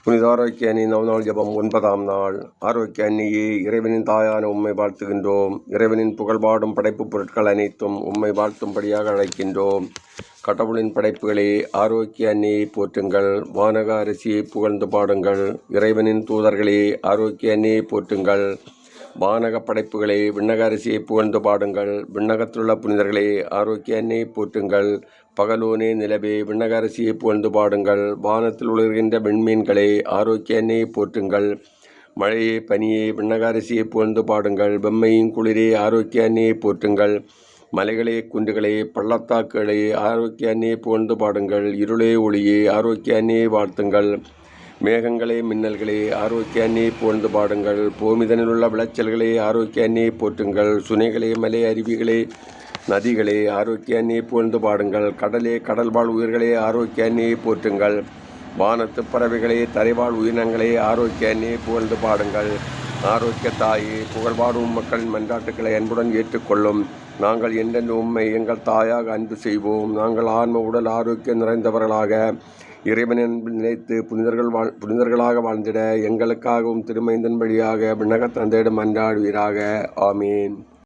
புனித ஆரோக்கிய அன்னை நவநாள் ஜெபம் 9ஆம் நாள். ஆரோக்கிய அன்னையே, இறைவனின் தாயான உம்மை வாழ்த்துகின்றோம். இறைவனின் புகழ்பாடும் படைப்புப் பொருட்கள் அனைத்தும் உம்மை வாழ்த்தும்படியாக அழைக்கின்றோம். கடவுளின் படைப்புகளே, ஆரோக்கிய அன்னையை போற்றுங்கள். வானக அரசியை புகழ்ந்து பாடுங்கள். இறைவனின் தூதர்களே, ஆரோக்கிய அன்னையை போற்றுங்கள். வானக படைப்புகளே, விண்ணக அரசியை புகழ்ந்து பாடுங்கள். விண்ணகத்திலுள்ள புனிதர்களே, ஆரோக்கிய அன்னையை போற்றுங்கள். பகலோனே நிலவே, விண்ணக அரசியை புகழ்ந்து பாடுங்கள். வானத்தில் உலர்கின்ற விண்மீன்களே, ஆரோக்கிய அன்னையை போற்றுங்கள். மழையே பனியே, விண்ணக அரசியை புகழ்ந்து பாடுங்கள். வெம்மையின் குளிரே, ஆரோக்கிய அன்னையை போற்றுங்கள். மலைகளே குன்றுகளே பள்ளத்தாக்குகளே, ஆரோக்கிய அன்னையை புகழ்ந்து பாடுங்கள். இருளே ஒளியே, ஆரோக்கிய அன்னையை வாழ்த்துங்கள். மேகங்களே மின்னல்களே, ஆரோக்கிய அன்னையை புகழ்ந்து பாடுங்கள். பூமிதனில் உள்ள விளைச்சல்களே, ஆரோக்கிய அன்னையை போற்றுங்கள். சுனைகளே மலை அருவிகளே நதிகளே, ஆரோக்கிய அன்னையை புகழ்ந்து பாடுங்கள். கடலே கடல்வாழ் உயிர்களே, ஆரோக்கிய அன்னையை போற்றுங்கள். வானத்து பறவைகளே, தரைவாழ் உயிரினங்களே, ஆரோக்கிய அன்னையை புகழ்ந்து பாடுங்கள். ஆரோக்கிய தாயே, புகழ்பாடும் மக்களின் மன்றாட்டுக்களை அன்புடன் ஏற்றுக்கொள்ளும். நாங்கள் என்றென்று உம்மை எங்கள் தாயாக அன்பு செய்வோம். நாங்கள் ஆன்ம உடல் ஆரோக்கியம் நிறைந்தவர்களாக இறைவன் அன்பில் நிலைத்து புனிதர்களாக வாழ்ந்திட எங்களுக்காகவும் திருமைந்தன் வழியாக விண்ணக தந்தையிடம் மன்றாடுவீராக. ஆமீன்.